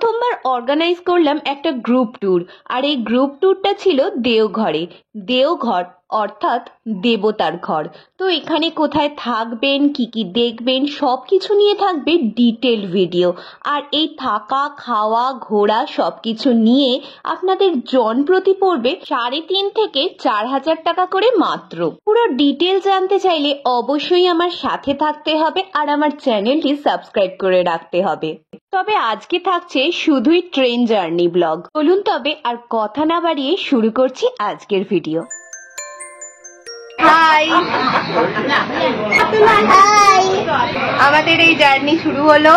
প্রথমবার অর্গানাইজ করলাম একটা গ্রুপ ট্যুর, আর এই গ্রুপ ট্যুরটা ছিল দেওঘরে। দেওঘর অর্থাৎ দেবতার ঘর। তো এখানে কোথায় থাকবেন, কি কি দেখবেন, সব কিছু নিয়ে থাকবে ডিটেল ভিডিও। আর এই থাকা, খাওয়া, ঘোরা সব কিছু নিয়ে আপনাদের জনপ্রতি পড়বে 3.5 থেকে 4,000 টাকা করে মাত্র। পুরো ডিটেল জানতে চাইলে অবশ্যই আমার সাথে থাকতে হবে আর আমার চ্যানেলটি সাবস্ক্রাইব করে রাখতে হবে। তবে আজকে থাকছে শুধুই ট্রেন জার্নি ব্লগ। চলুন তবে আর কথা না বাড়িয়ে শুরু করছি আজকের ভিডিও। হাই, আমাদের এই জার্নি শুরু হলো।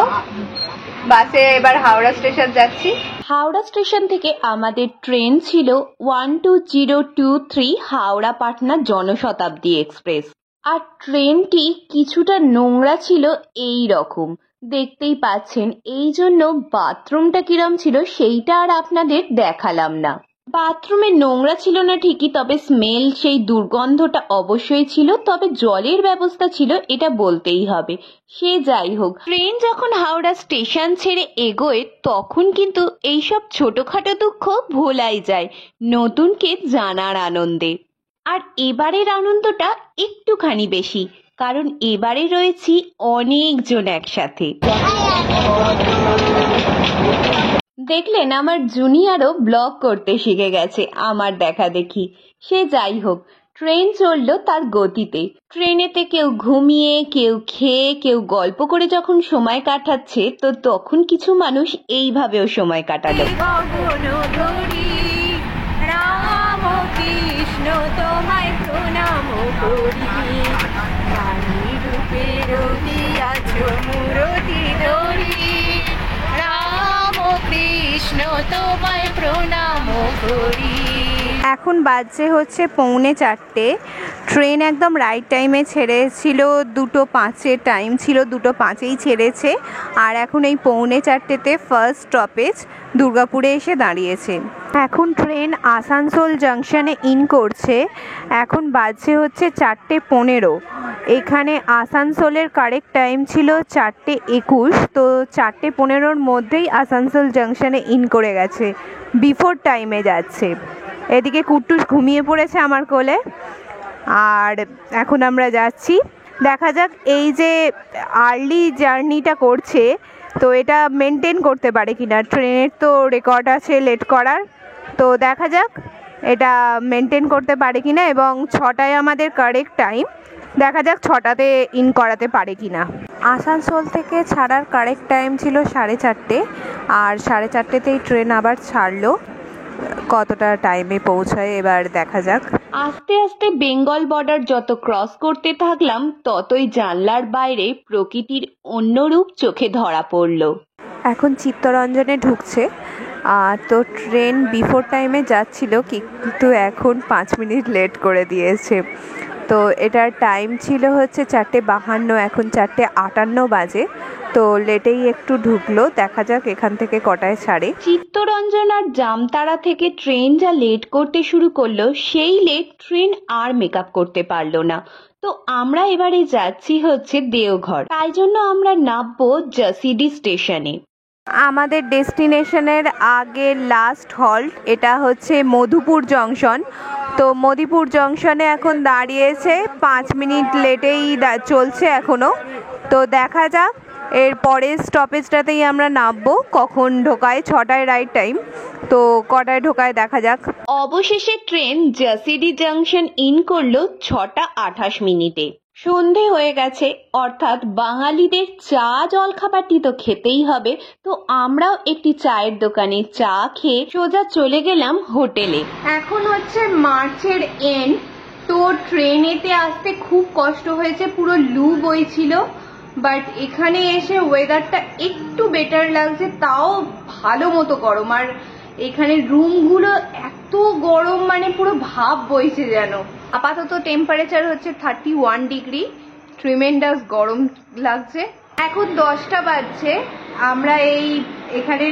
বাসে এবার হাওড়া স্টেশন যাচ্ছি। হাওড়া স্টেশন থেকে আমাদের ট্রেন ছিল 12023 হাওড়া পাটনা জনশতাব্দী এক্সপ্রেস। আর ট্রেনটি কিছুটা নোংরা ছিল, এই রকম দেখতেই পাচ্ছেন। এই জন্য বাথরুমটা কিরম ছিল সেইটা আর আপনাদের দেখালাম না। বাথরুমে নোংরা ছিল না ঠিকই, তবে স্মেল, সেই দুর্গন্ধটা অবশ্যই ছিল। তবে জলের ব্যবস্থা ছিল, এটা বলতেই হবে। সে যাই হোক, ট্রেন যখন হাওড়া স্টেশন ছেড়ে এগোয় তখন কিন্তু এইসব ছোটখাটো দুঃখ ভোলাই যায় নতুনকে জানার আনন্দে। আর এবারের আনন্দটা একটুখানি বেশি, কারণ এবারে রয়েছি অনেকজন একসাথে। দেখলেন আমার জুনিয়রও ব্লগ করতে শিখে গেছে আমার দেখা দেখি। সে যাই হোক, ট্রেন চললো তার গতিতে। ট্রেনেতে কেউ ঘুমিয়ে, কেউ খেয়ে, কেউ গল্প করে যখন সময় কাটাচ্ছে, তো তখন কিছু মানুষ এইভাবেও সময় কাটালো। রাম কৃষ্ণ তোমায় প্রণাম করি, রানী রূপে রহিয়াছো মূরতি ধরি, রাম কৃষ্ণ তোমায় প্রণাম করি। এখন বাজছে হচ্ছে 3:45। ট্রেন একদম রাইট টাইমে ছেড়েছিল, 2:05 টাইম ছিল, 2:05 ছেড়েছে। আর এখন এই 3:45 ফার্স্ট স্টপেজ দুর্গাপুরে এসে দাঁড়িয়েছে। এখন ট্রেন আসানসোল জাংশনে ইন করছে। এখন বাজছে হচ্ছে 4:15। এখানে আসানসোলের কারেক্ট টাইম ছিল 4:21। তো 4:15-র মধ্যেই আসানসোল জাংশনে ইন করে গেছে, বিফোর টাইমে যাচ্ছে। এদিকে কুট্টুস ঘুমিয়ে পড়েছে আমার কোলে। আর এখন আমরা যাচ্ছি, দেখা যাক এই যে আর্লি জার্নিটা করছে তো এটা মেনটেন করতে পারে কিনা। ট্রেনের তো রেকর্ড আছে লেট করার, তো দেখা যাক এটা মেনটেন করতে পারে কিনা। এবং 6টায় আমাদের কারেক্ট টাইম, দেখা যাক 6টাতে ইন করাতে পারে কিনা। আসানসোল থেকে ছাড়ার কারেক্ট টাইম ছিল 4:30, আর 4:30তেই ট্রেন আবার ছাড়লো। কতটা টাইমে পৌঁছায় এবার দেখা যাক। আস্তে আস্তে বেঙ্গল বর্ডার যত ক্রস করতে থাকলাম, ততই জানলার বাইরে প্রকৃতির অন্য রূপ চোখে ধরা পড়ল। এখন চিত্তরঞ্জনে ঢুকছে। তো ট্রেন বিফোর টাইমে যাচ্ছিল, কিন্তু এখন 5 মিনিট লেট করে দিয়েছে। তো এটার টাইম ছিল হচ্ছে 4:52, এখন 4:58 বাজে। তো লেটেই একটু ঢুকলো, দেখা যাক এখান থেকে কটায় ছাড়ে। চিত্তরঞ্জন আর জামতারা থেকে ট্রেন যা লেট করতে শুরু করলো, সেই লেট ট্রেন আর মেকআপ করতে পারলো না। তো আমরা এবারে যাচ্ছি হচ্ছে দেওঘর, তাই জন্য আমরা নামবো জাসিডি স্টেশনে। আমাদের ডেস্টিনেশনের আগে লাস্ট হল্ট এটা হচ্ছে মধুপুর জংশন। তো মধুপুর জংশনে এখন দাঁড়িয়েছে, 5 মিনিট লেটেই চলছে এখনো। তো দেখা যাক এর পরের স্টপেজটাতেই আমরা নামবো। কখন ঢোকায়, 6টায় রাইট টাইম, তো কটায় ঢোকায় দেখা যাক। অবশেষে ট্রেন জাসিডি জাংশন ইন করলো 6:28। সন্ধে হয়ে গেছে, অর্থাৎ বাঙালিদের চা জলখাবারটি তো খেতেই হবে। তো আমরাও একটি চায়ের দোকানে চা খেয়ে সোজা চলে গেলাম হোটেলে। এখন হচ্ছে মার্চের এন্ড, তো ট্রেনেতে আসতে খুব কষ্ট হয়েছে, পুরো লু বইছিল। বাট এখানে এসে ওয়েদারটা একটু বেটার লাগছে, তাও ভালো মতো গরম। আর এখানে রুমগুলো এত গরম, মানে পুরো ভাপ বইছে যেন। আপাতত টেম্পারেচার হচ্ছে 31 ডিগ্রি, ট্রিমেন্ডাস গরম লাগছে। এখন 10টা বাজছে, আমরা এখানে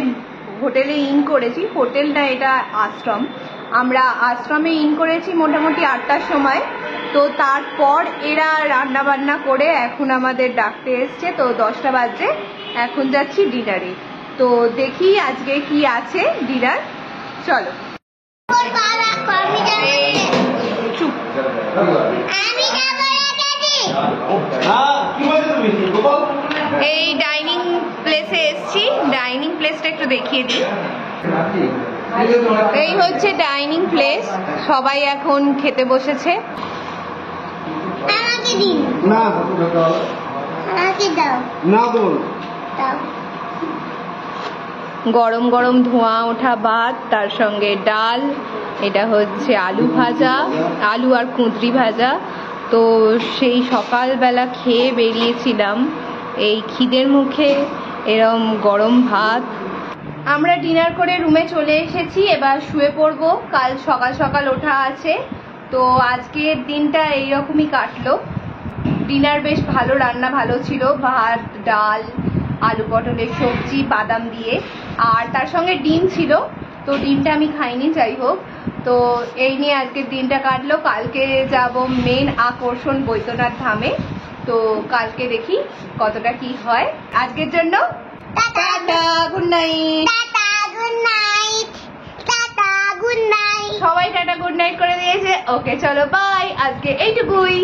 হোটেলে ইন করেছি। হোটেল না, এটা আশ্রম। আমরা আশ্রমে ইন করেছি মোটামুটি 8টার সময়। তো তারপর এরা রান্না বান্না করে এখন আমাদের ডাকতে এসছে। তো 10টা বাজছে, এখন যাচ্ছি ডিনারে। তো দেখি আজকে কি আছে ডিনার। চলো চুপ। এই ডাইনিং প্লেসে এসছি, ডাইনিং প্লেসটা একটু দেখিয়ে দিই। এই হচ্ছে ডাইনিং প্লেস, সবাই এখন খেতে বসেছে। গরম গরম ধোঁয়া ওঠা ভাত, তার সঙ্গে ডাল, এটা হচ্ছে আলু ভাজা, আলু আর কুঁদরি ভাজা। তো সেই সকালবেলা খেয়ে বেরিয়েছিলাম, এই খিদের মুখে এরম গরম ভাত। আমরা ডিনার করে রুমে চলে এসেছি, এবার শুয়ে পড়বো। কাল সকাল সকাল ওঠা আছে, তো আজকের দিনটা এইরকমই কাটলো। ডিনার বেশ ভালো, রান্না ভালো ছিল, ভাত, ডাল, আলু পটলের সবজি বাদাম দিয়ে, আর তার সঙ্গে ডিম ছিল। তো ডিমটা আমি খাইনি, যাই হোক। তো এই নিয়ে আজকের দিনটা কাটলো। কালকে যাব মেন আকর্ষণ বৈদ্যনাথ ধামে, তো কালকে দেখি কতটা কি হয়। আজকের জন্য টাটা, গুড নাইট। সবাই টাটা গুড নাইট করে দিয়েছে। ওকে চলো বাই, আজকে এইটুকুই।